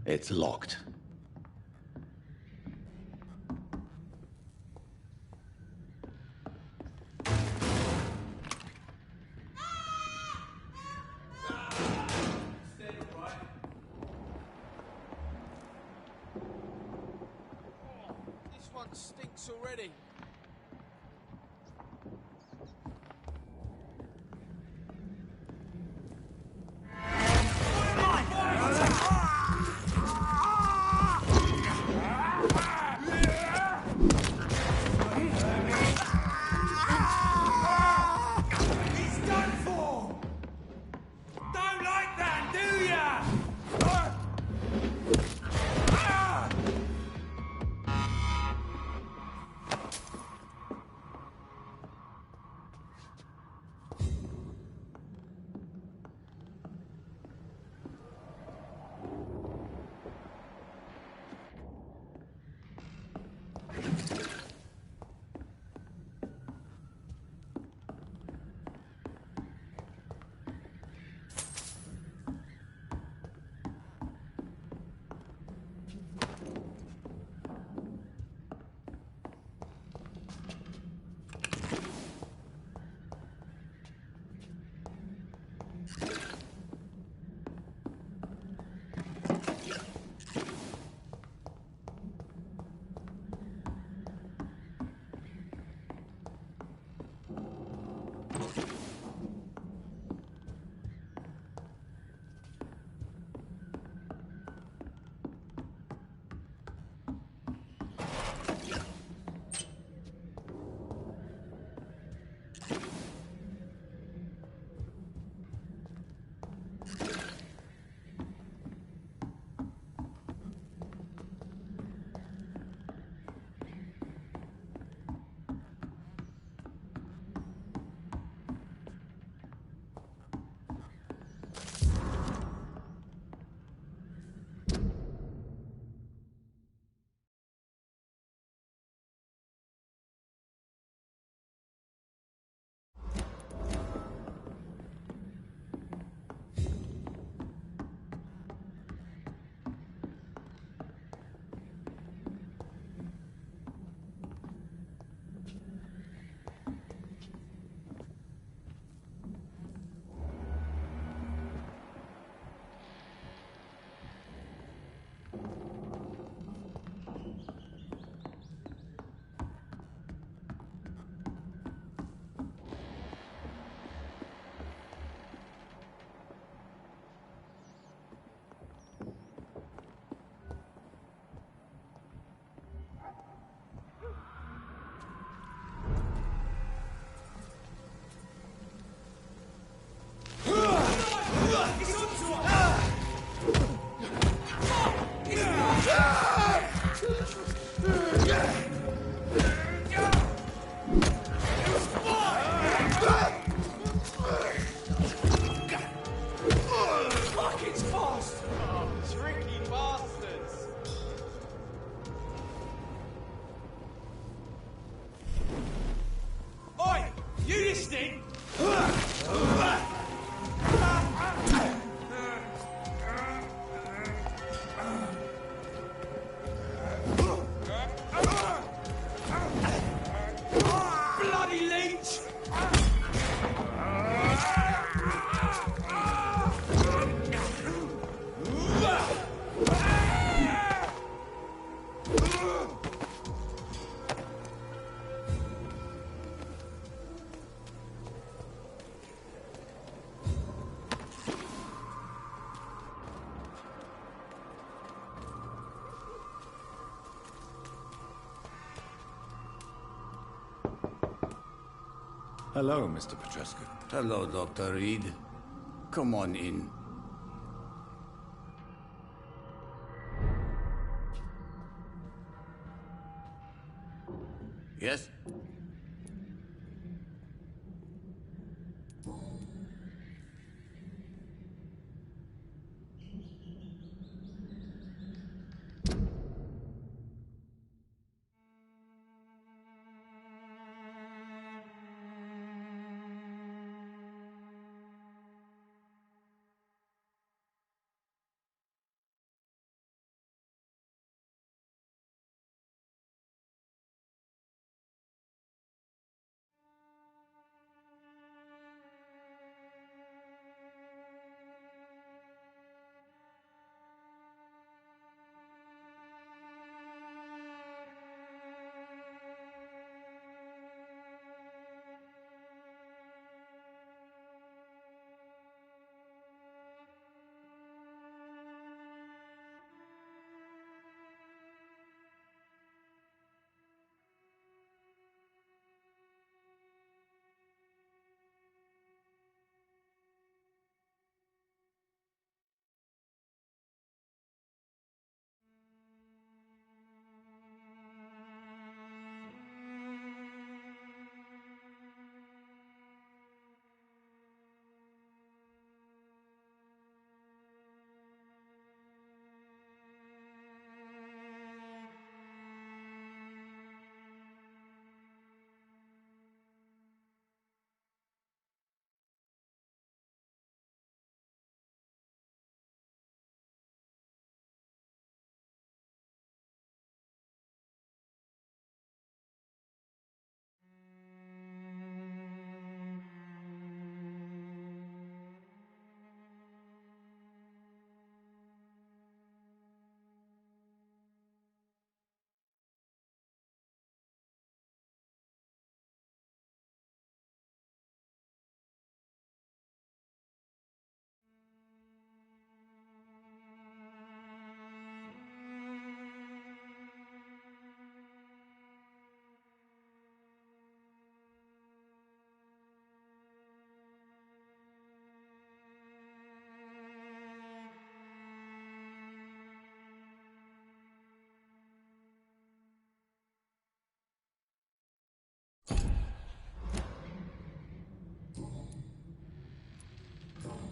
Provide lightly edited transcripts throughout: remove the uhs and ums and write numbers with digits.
It's locked. This one stinks already. Hello, Mr. Petrescu. Hello, Dr. Reed. Come on in. Yes?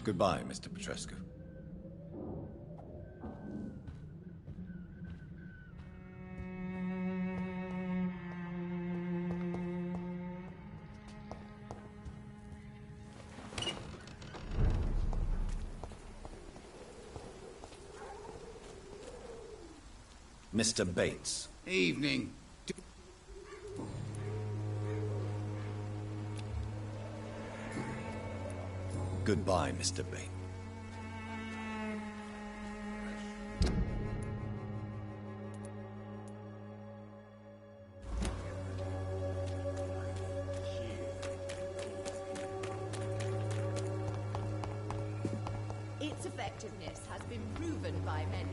Goodbye, Mr. Petrescu. Mr. Bates. Evening. Goodbye, Mr. Bates. Its effectiveness has been proven by many.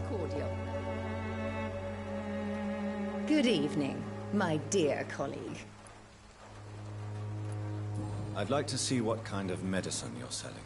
Cordial. Good evening, my dear colleague. I'd like to see what kind of medicine you're selling.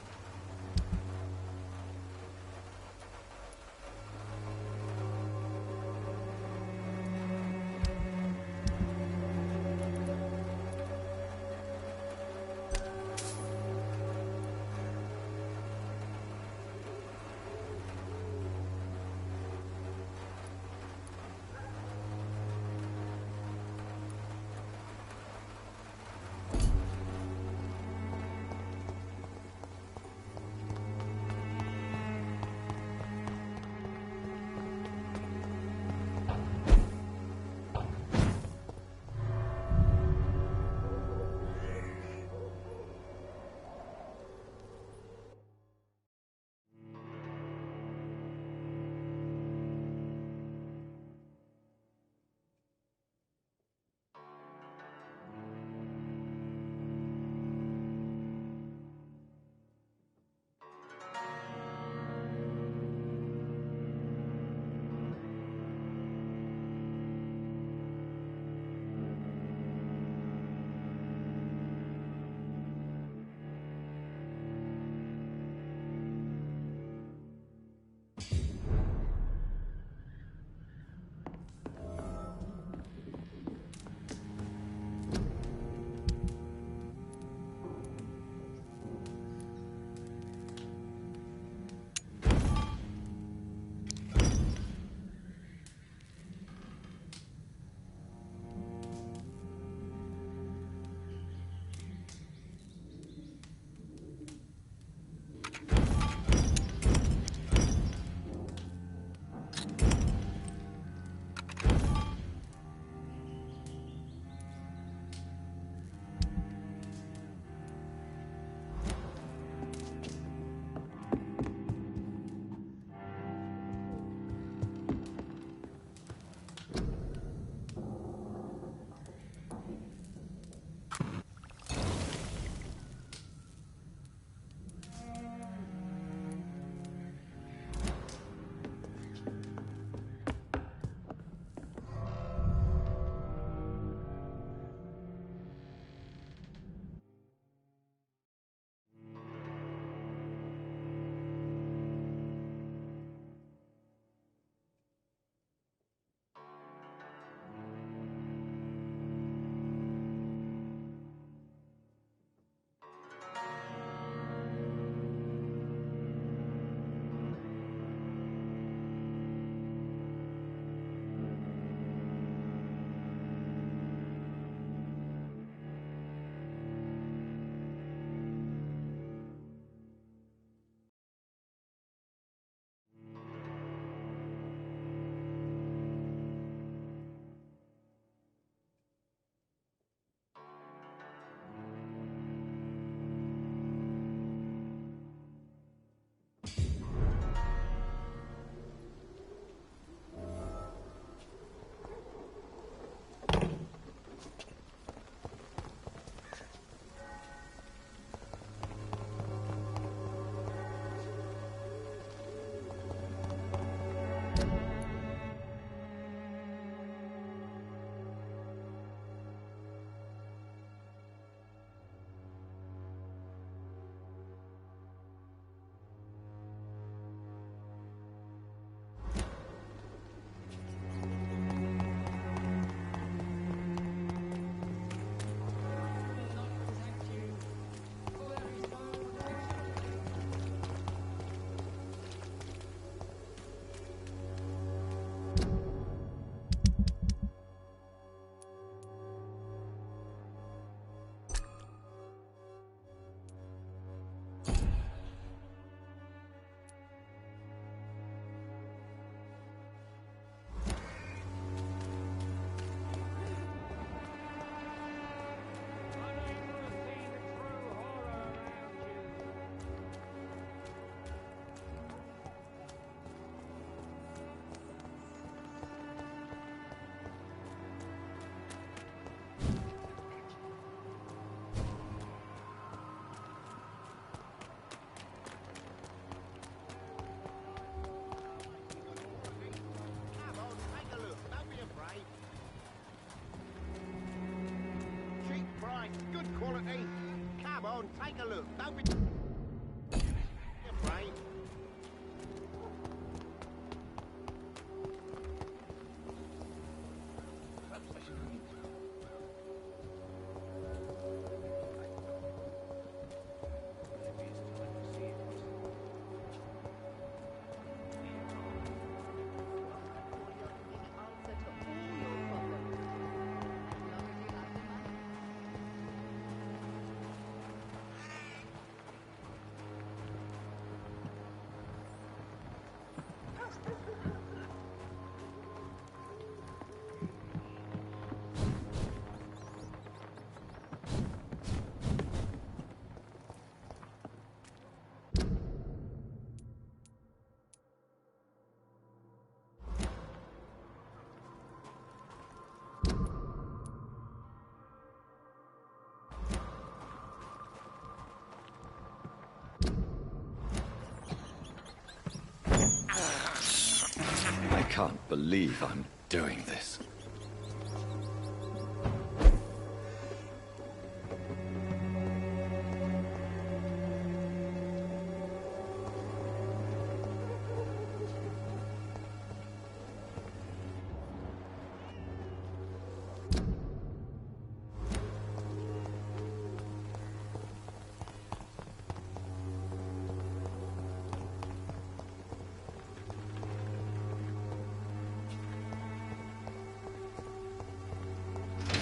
quality. Come on, take a look. Don't be afraid. I can't believe I'm doing this.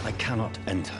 I cannot enter.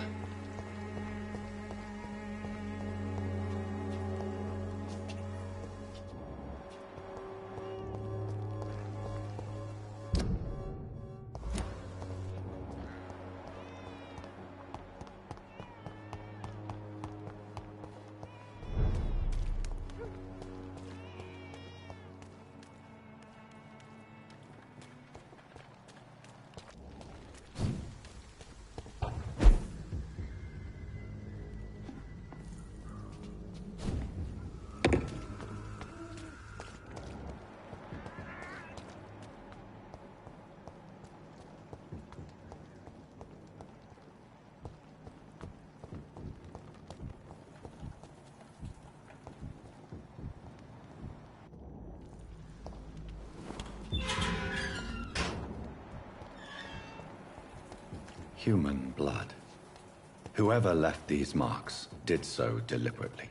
Human blood. Whoever left these marks did so deliberately.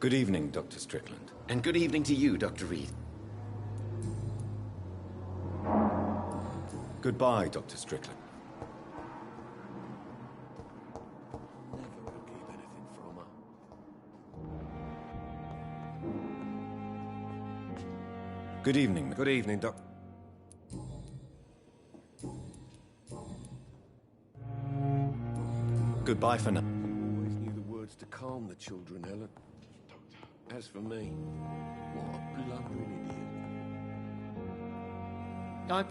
Good evening, Dr. Strickland. And good evening to you, Dr. Reed. Goodbye, Dr. Strickland. Never will keep anything from her. Good evening. Good evening, Doc. Goodbye for now. Always knew the words to calm the children, Helen. As for me, what a blundering idiot.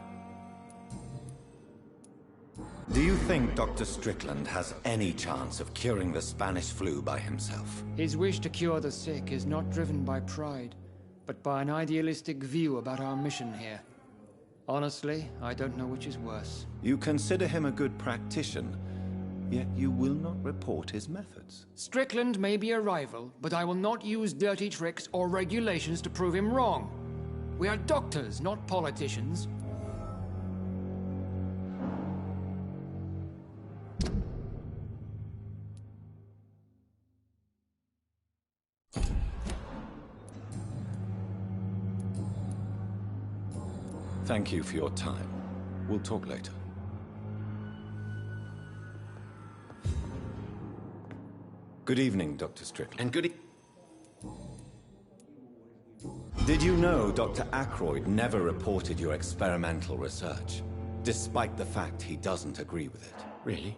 Do you think Dr. Strickland has any chance of curing the Spanish flu by himself? His wish to cure the sick is not driven by pride, but by an idealistic view about our mission here. Honestly, I don't know which is worse. You consider him a good practitioner, yet you will not report his methods. Strickland may be a rival, but I will not use dirty tricks or regulations to prove him wrong. We are doctors, not politicians. Thank you for your time. We'll talk later. Good evening, Dr. Strickland. And good Did you know Dr. Aykroyd never reported your experimental research, despite the fact he doesn't agree with it? Really?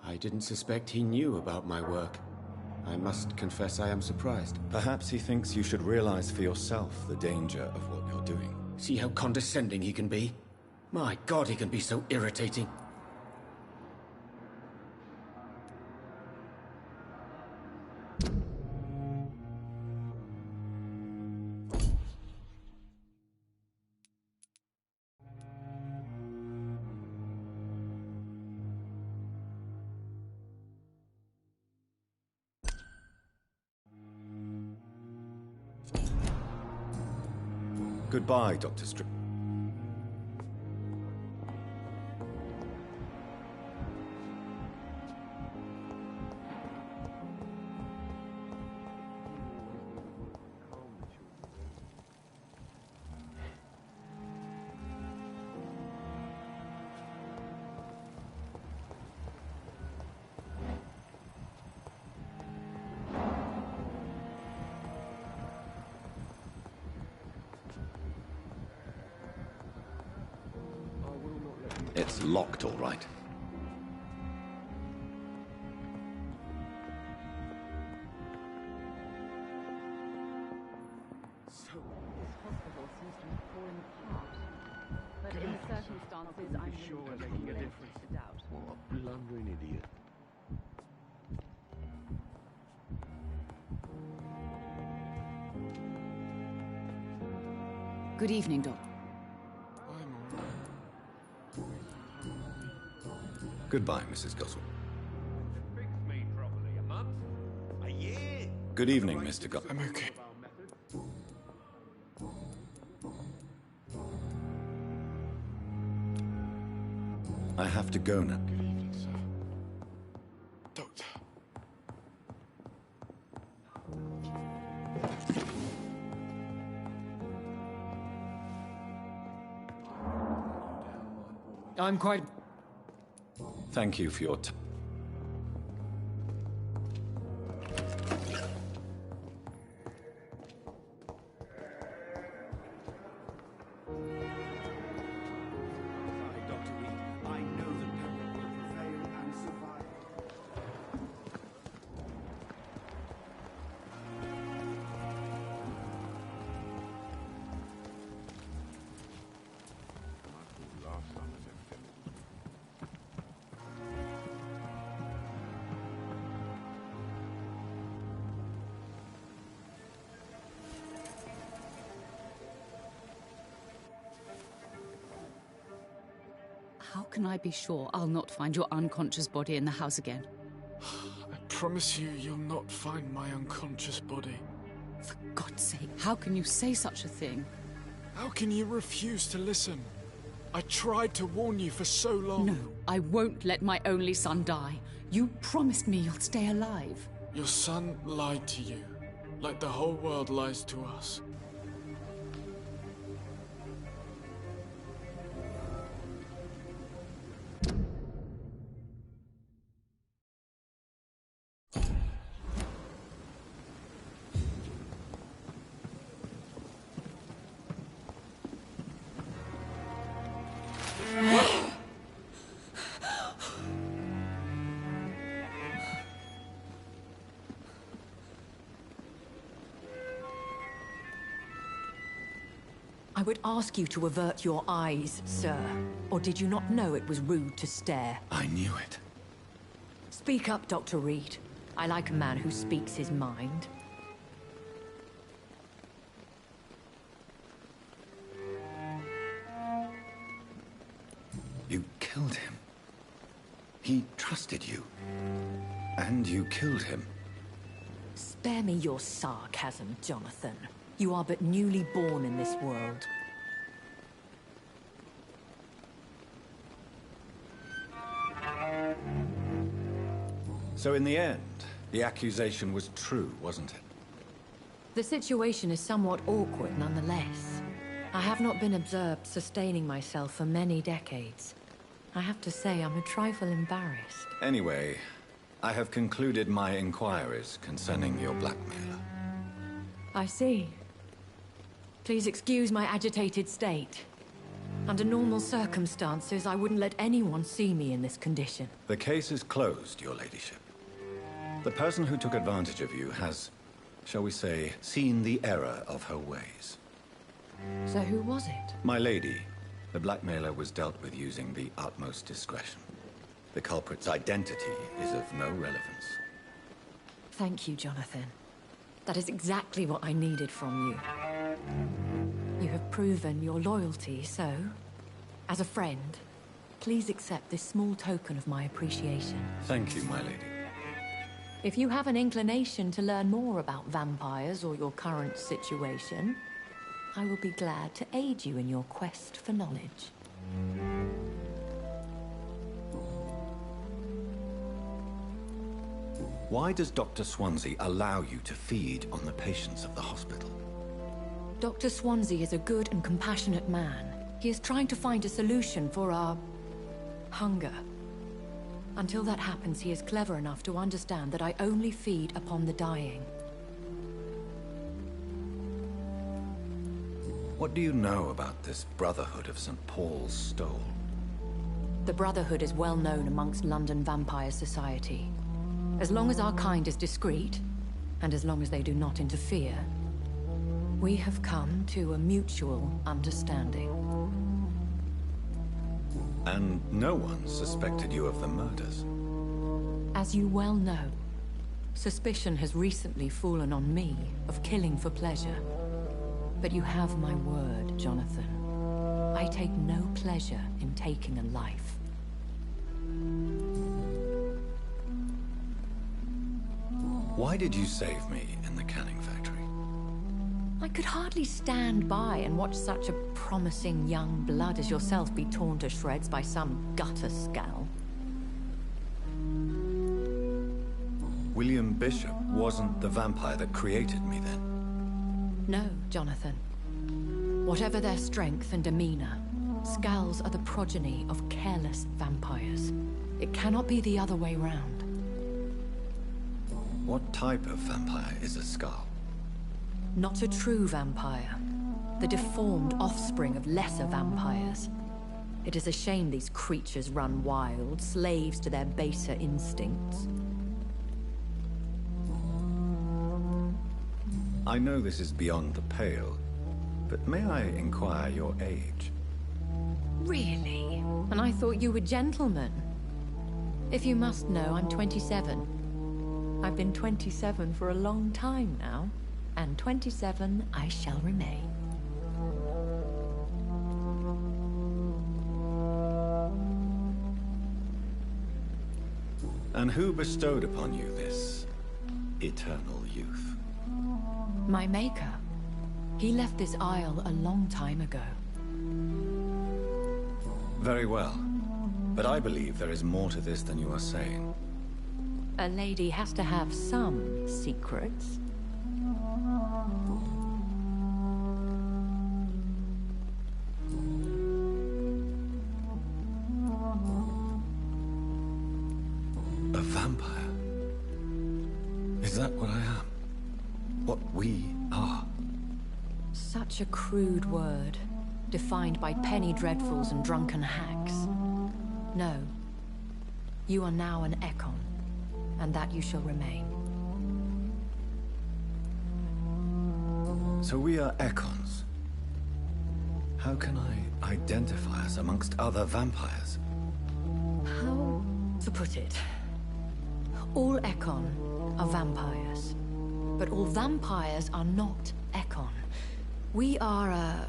I didn't suspect he knew about my work. I must confess I am surprised. Perhaps he thinks you should realize for yourself the danger of what you're doing. See how condescending he can be? My God, he can be so irritating. Goodbye, Dr. Strickland. It's locked, all right. Hospital seems to have fallen apart. But in circumstances, I'm sure we're willing making a difference. to doubt. What a blundering idiot. Good evening, Doc. Goodbye, Mrs. Goswell. Fix me properly, a month? A year? Good evening, Mr. Goswell. I'm okay. I have to go now. Good evening, sir. Doctor. I'm quite... Thank you for your time. Dr. Reed, I know that Pembroke will prevail and survive. Last time was everything. How can I be sure I'll not find your unconscious body in the house again? I promise you, you'll not find my unconscious body. For God's sake, how can you say such a thing? How can you refuse to listen? I tried to warn you for so long. No, I won't let my only son die. You promised me you'll stay alive. Your son lied to you. Like the whole world lies to us. I would ask you to avert your eyes, sir. Or did you not know it was rude to stare? I knew it. Speak up, Dr. Reed. I like a man who speaks his mind. You killed him. He trusted you. And you killed him. Spare me your sarcasm, Jonathan. You are but newly born in this world. So in the end, the accusation was true, wasn't it? The situation is somewhat awkward nonetheless. I have not been observed sustaining myself for many decades. I have to say I'm a trifle embarrassed. Anyway, I have concluded my inquiries concerning your blackmailer. I see. Please excuse my agitated state. Under normal circumstances, I wouldn't let anyone see me in this condition. The case is closed, your ladyship. The person who took advantage of you has, shall we say, seen the error of her ways. So who was it? My lady, the blackmailer was dealt with using the utmost discretion. The culprit's identity is of no relevance. Thank you, Jonathan. That is exactly what I needed from you. You have proven your loyalty, so, as a friend, please accept this small token of my appreciation. Thank you, my lady. If you have an inclination to learn more about vampires or your current situation, I will be glad to aid you in your quest for knowledge. Why does Dr. Swansea allow you to feed on the patients of the hospital? Dr. Swansea is a good and compassionate man. He is trying to find a solution for our hunger. Until that happens, he is clever enough to understand that I only feed upon the dying. What do you know about this Brotherhood of St. Paul's Stole? The Brotherhood is well known amongst London Vampire Society. As long as our kind is discreet, and as long as they do not interfere, we have come to a mutual understanding. And no one suspected you of the murders? As you well know, suspicion has recently fallen on me of killing for pleasure. But you have my word, Jonathan. I take no pleasure in taking a life. Why did you save me in the canning factory? I could hardly stand by and watch such a promising young blood as yourself be torn to shreds by some gutter scowl. William Bishop wasn't the vampire that created me then? No, Jonathan. Whatever their strength and demeanor, Scowls are the progeny of careless vampires. It cannot be the other way round. What type of vampire is a Skull? Not a true vampire. The deformed offspring of lesser vampires. It is a shame these creatures run wild, slaves to their baser instincts. I know this is beyond the pale, but may I inquire your age? Really? And I thought you were gentlemen. If you must know, I'm 27. I've been 27 for a long time now, and 27 I shall remain. And who bestowed upon you this eternal youth? My maker. He left this isle a long time ago. Very well. But I believe there is more to this than you are saying. A lady has to have some secrets. A vampire? Is that what I am? What we are? Such a crude word, defined by penny dreadfuls and drunken hacks. No. You are now an Ekon, and that you shall remain. So we are Ekons. How can I identify us amongst other vampires? How to put it? All Ekon are vampires. But all vampires are not Ekon. We are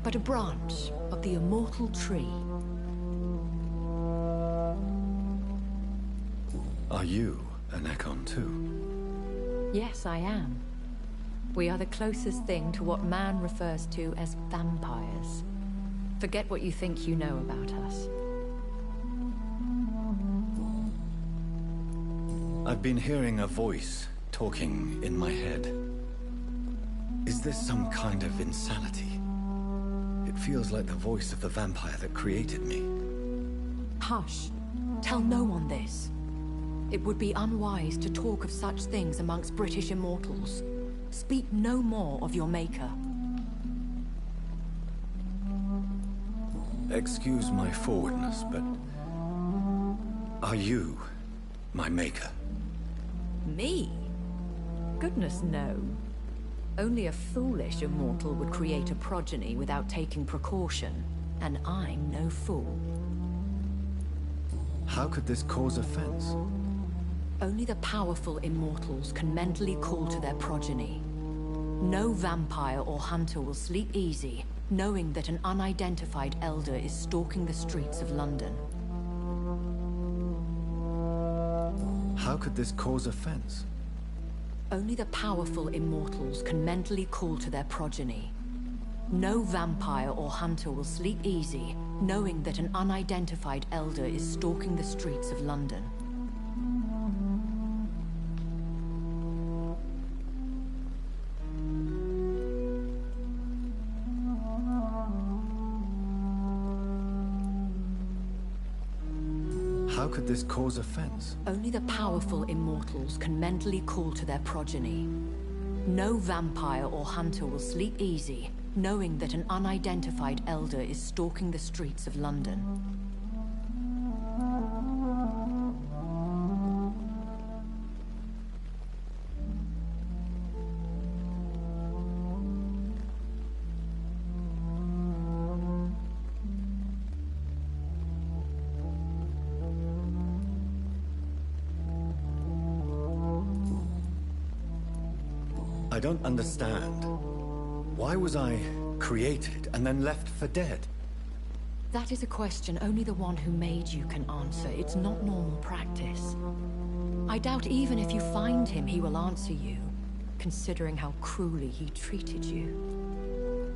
but a branch of the immortal tree. Are you an Ekon too? Yes, I am. We are the closest thing to what man refers to as vampires. Forget what you think you know about us. I've been hearing a voice talking in my head. Is this some kind of insanity? It feels like the voice of the vampire that created me. Hush. Tell no one this. It would be unwise to talk of such things amongst British immortals. Speak no more of your maker. Excuse my forwardness, but... are you my maker? Me? Goodness, no. Only a foolish immortal would create a progeny without taking precaution, and I'm no fool. How could this cause offense? Only the powerful immortals can mentally call to their progeny. No vampire or hunter will sleep easy, knowing that an unidentified elder is stalking the streets of London. How could this cause offense? Only the powerful immortals can mentally call to their progeny. No vampire or hunter will sleep easy, knowing that an unidentified elder is stalking the streets of London. How could this cause offense? Only the powerful immortals can mentally call to their progeny. No vampire or hunter will sleep easy, knowing that an unidentified elder is stalking the streets of London. I don't understand. Why was I created and then left for dead? That is a question only the one who made you can answer. It's not normal practice. I doubt even if you find him, he will answer you, considering how cruelly he treated you.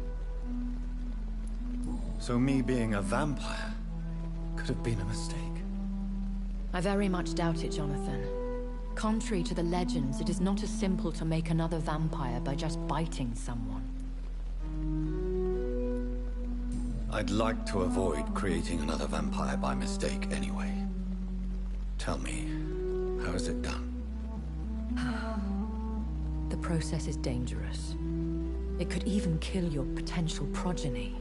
So me being a vampire could have been a mistake. I very much doubt it, Jonathan. Contrary to the legends, it is not as simple to make another vampire by just biting someone. I'd like to avoid creating another vampire by mistake anyway. Tell me, how is it done? The process is dangerous. It could even kill your potential progeny.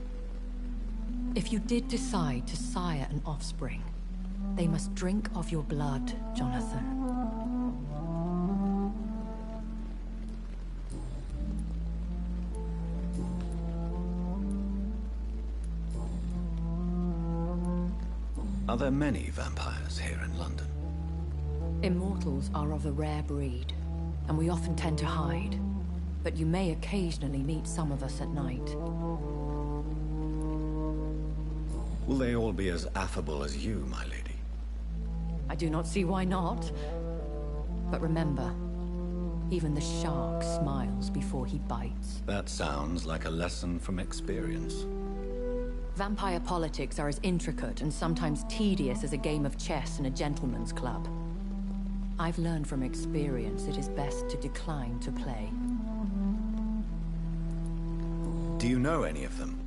If you did decide to sire an offspring, they must drink of your blood, Jonathan. Are there many vampires here in London? Immortals are of a rare breed, and we often tend to hide. But you may occasionally meet some of us at night. Will they all be as affable as you, my lady? I do not see why not. But remember, even the shark smiles before he bites. That sounds like a lesson from experience. Vampire politics are as intricate and sometimes tedious as a game of chess in a gentleman's club. I've learned from experience it is best to decline to play. Do you know any of them?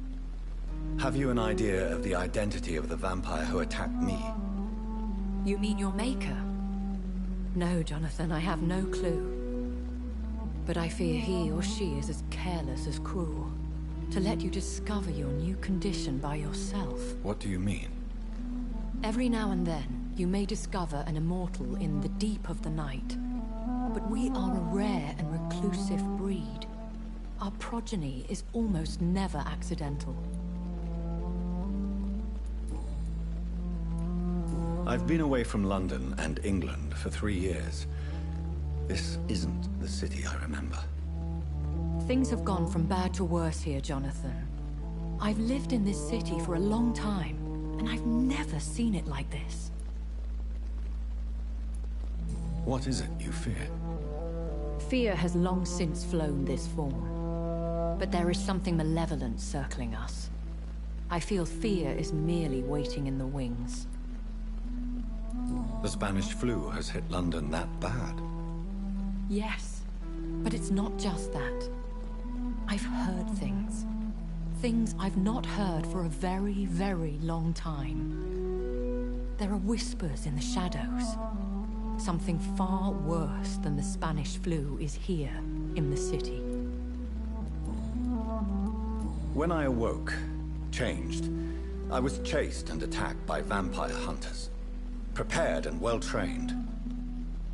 Have you an idea of the identity of the vampire who attacked me? You mean your maker? No, Jonathan, I have no clue. But I fear he or she is as careless as cruel. To let you discover your new condition by yourself. What do you mean? Every now and then, you may discover an immortal in the deep of the night. But we are a rare and reclusive breed. Our progeny is almost never accidental. I've been away from London and England for 3 years. This isn't the city I remember. Things have gone from bad to worse here, Jonathan. I've lived in this city for a long time, and I've never seen it like this. What is it you fear? Fear has long since flown this form. But there is something malevolent circling us. I feel fear is merely waiting in the wings. The Spanish flu has hit London that bad. Yes, but it's not just that. I've heard things. Things I've not heard for a very, very long time. There are whispers in the shadows. Something far worse than the Spanish flu is here in the city. When I awoke, changed, I was chased and attacked by vampire hunters. Prepared and well-trained.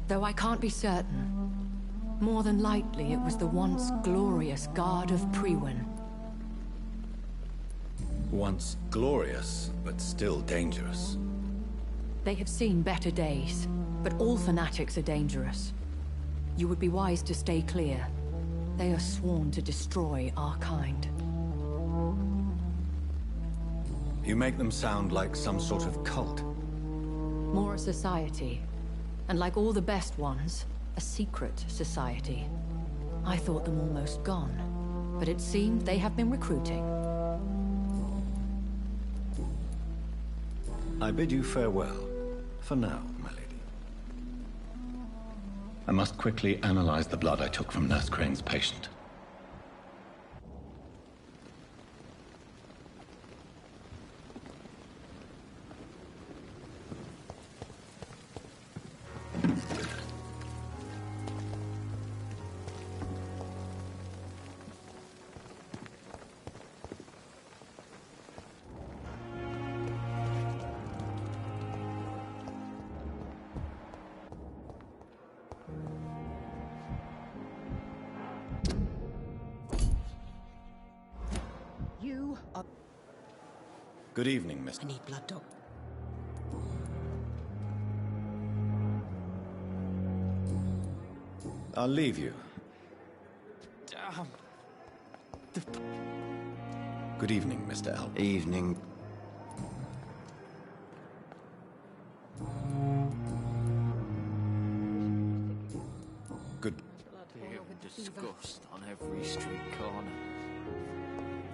Though I can't be certain. More than likely, it was the once glorious Guard of Priwen. Once glorious, but still dangerous. They have seen better days, but all fanatics are dangerous. You would be wise to stay clear. They are sworn to destroy our kind. You make them sound like some sort of cult. More a society. And like all the best ones, a secret society. I thought them almost gone, but it seemed they have been recruiting. I bid you farewell, for now, my lady. I must quickly analyze the blood I took from Nurse Crane's patient. You are... Good evening, Miss. I need blood, Doc. I'll leave you. Damn. Good evening, Mr. L. Evening. Good. Fear and disgust on every street corner.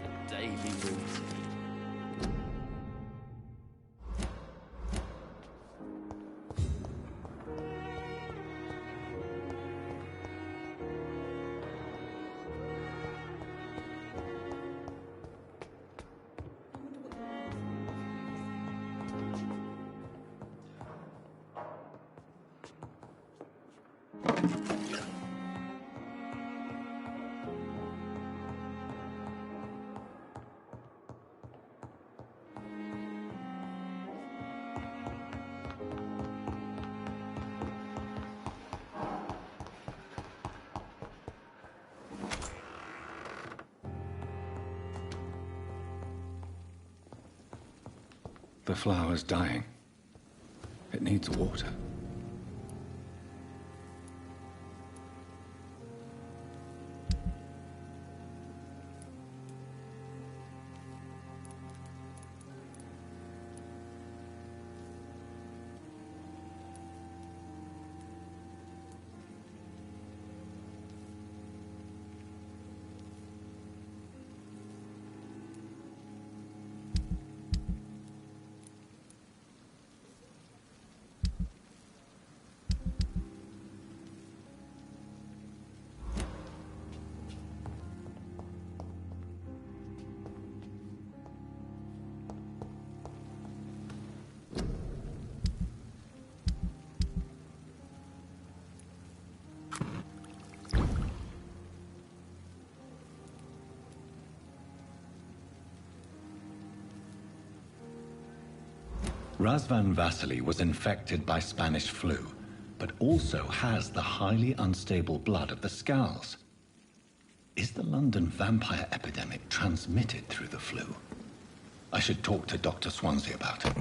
A daily routine. The flower's dying. It needs water. Razvan Vasily was infected by Spanish flu, but also has the highly unstable blood of the Scowls. Is the London vampire epidemic transmitted through the flu? I should talk to Dr. Swansea about it.